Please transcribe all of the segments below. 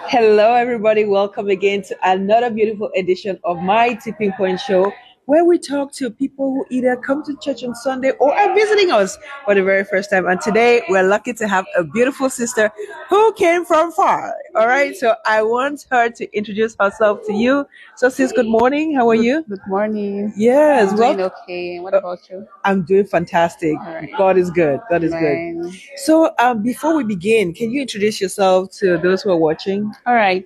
Hello, everybody. Welcome again to another beautiful edition of my Tipping Point Show, where we talk to people who either come to church on Sunday or are visiting us for the very first time. And today, we're lucky to have a beautiful sister who came from far. All right. So I want her to introduce herself to you. So, sis, good morning. How are you? Good morning. Yes. I'm Well, doing okay. What about you? I'm doing fantastic. All right. God is good. God is good. Amen. So, before we begin, can you introduce yourself to those who are watching? All right.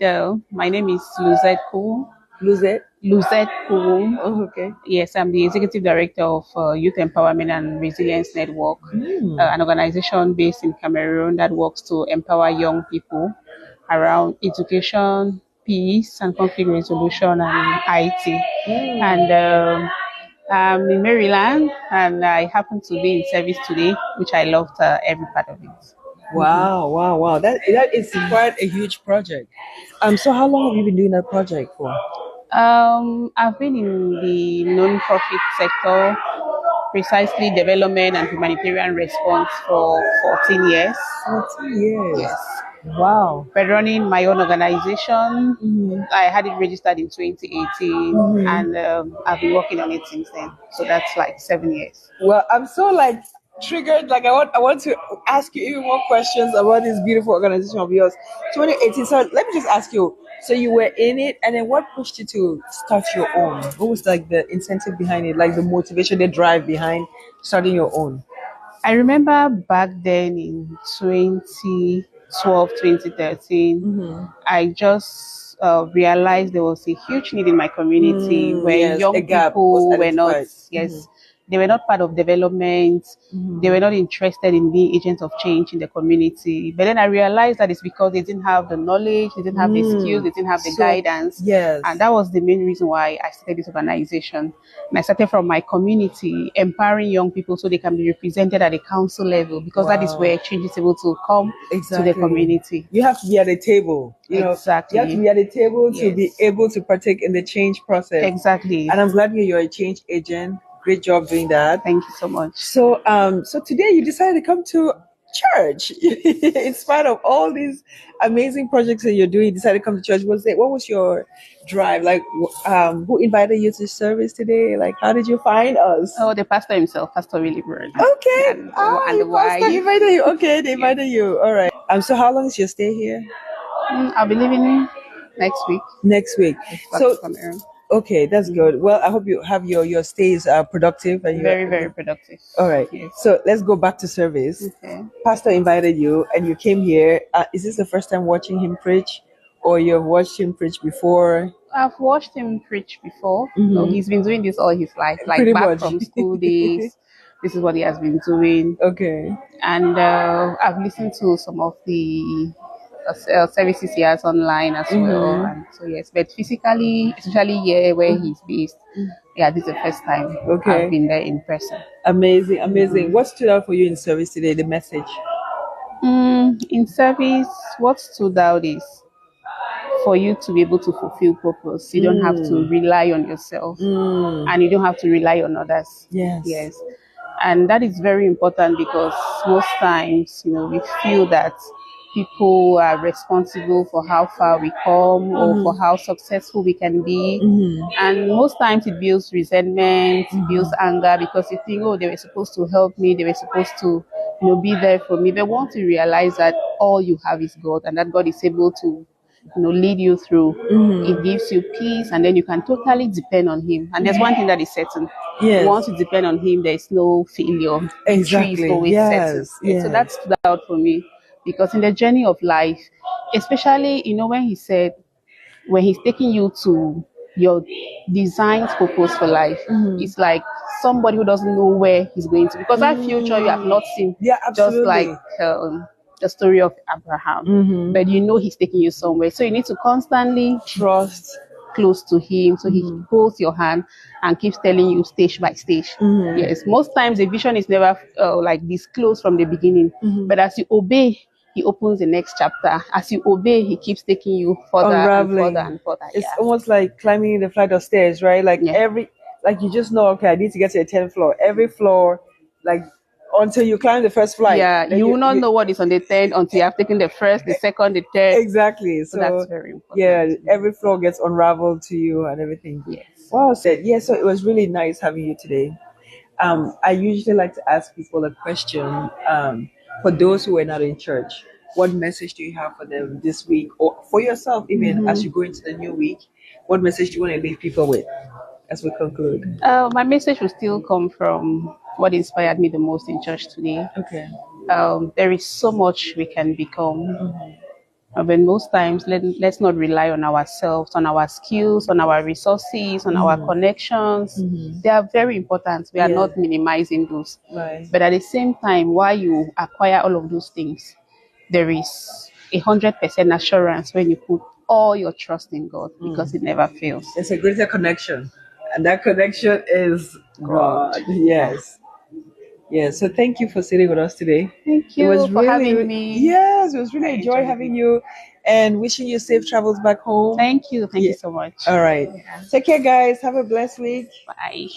My name is Luzette Kuwung. Luzette. Luzette Kuwung. Oh, okay. Yes, I'm the executive director of Youth Empowerment and Resilience Network, an organization based in Cameroon that works to empower young people around education, peace, and conflict resolution and IT. And I'm in Maryland, and I happen to be in service today, which I loved every part of it. Wow, wow, wow. That is quite a huge project. So how long have you been doing that project for? I've been in the non-profit sector, precisely development and humanitarian response for 14 years. 14 years. Yes. Wow. But running my own organization, I had it registered in 2018, and I've been working on it since then. So that's like 7 years. Well, I'm so like triggered. Like I want to ask you even more questions about this beautiful organization of yours. 2018. So let me just ask you. So you were in it, and then what pushed you to start your own? What was like the incentive behind it, like the motivation, the drive behind starting your own? I remember back then in 2012, 2013, I just realized there was a huge need in my community where Yes, a young gap was people were not, identified. yes, they were not part of development. They were not interested in being agents of change in the community. But then I realized that it's because they didn't have the knowledge, they didn't have the skills, they didn't have the So guidance. yes. And that was the main reason why I started this organization. And I started from my community, empowering young people so they can be represented at the council level, because that is Wow. where change is able to come to the community. You have to be at the table. Exactly. You have to be at the table to be Yes. able to partake in the change process. Exactly. And I'm glad you're a change agent. Great job doing that. Thank you so much. So today you decided to come to church in spite of all these amazing projects that you're doing. You decided to come to church. What was your drive? Like, who invited you to service today? Like, how did you find us? Oh, the pastor himself, Pastor Willibroad. Okay. And the Your pastor wife. invited you. Okay, they invited you. All right. So how long is your stay here? I'll be leaving next week. Next week. Back So to Cameroon. okay, that's good. Well, I hope you have your stays productive and Very, very productive. all right. Yes. So let's go back to service. Okay. Pastor invited you, and you came here. Is this the first time watching him preach, or you've watched him preach before? I've watched him preach before. No, he's been doing this all his life, like Pretty back much. from school days. This is what he has been doing. Okay. And I've listened to some of the services he has online as well. And so yes, but physically, especially here where he's based, yeah, this is the first time Okay. I've been there in person. Amazing, amazing. What stood out for you in service today? The message. In service, what stood out is for you to be able to fulfill purpose, you don't have to rely on yourself, and you don't have to rely on others. Yes. Yes. And that is very important because most times, we feel that people are responsible for how far we come or for how successful we can be. And most times it builds resentment, it builds anger because you think, oh, they were supposed to help me, they were supposed to, be there for me. But once you realize that all you have is God and that God is able to lead you through. It gives you peace, and then you can totally depend on Him. And there's one thing that is certain: Yes. once you depend on Him, there is no failure. Exactly. Victory is always certain. Yes. So that stood out for me because in the journey of life, especially when He's taking you to your designed purpose for life, it's like somebody who doesn't know where he's going to, because that future you have not seen. Yeah, Just absolutely. like the story of Abraham, but he's taking you somewhere. So you need to constantly Trust. close to him, so he holds your hand and keeps telling you stage by stage. Yes, most times the vision is never like disclosed from the beginning, but as you obey, he opens the next chapter. As you obey, he keeps taking you further Unraveling. and further and further. It's almost like climbing the flight of stairs, right? Like Yeah. like you just know, okay, I need to get to the 10th floor. Every floor, like until you climb the first flight. Yeah, Then you will not know what is on the tent until you have taken the first, the second, the third. Exactly. So that's very important. Yeah, every floor gets unraveled to you and everything. Yes. Wow, said. Yeah, so it was really nice having you today. I usually like to ask people a question. For those who are not in church, what message do you have for them this week, or for yourself, even as you go into the new week? What message do you want to leave people with as we conclude? My message will still come from what inspired me the most in church today. Okay. There is so much we can become. But most times, let's not rely on ourselves, on our skills, on our resources, on our connections. They are very important. We are not minimizing those. Right. But at the same time, while you acquire all of those things, there is 100% assurance when you put all your trust in God, because it never fails. There's a greater connection, and that connection is God. Yes. Yes. So thank you for sitting with us today. Thank you for having me. Yes, it was really I a joy enjoyed having you, and wishing you safe travels back home. Thank you. Thank you so much. All right. Take care, guys. Have a blessed week. Bye.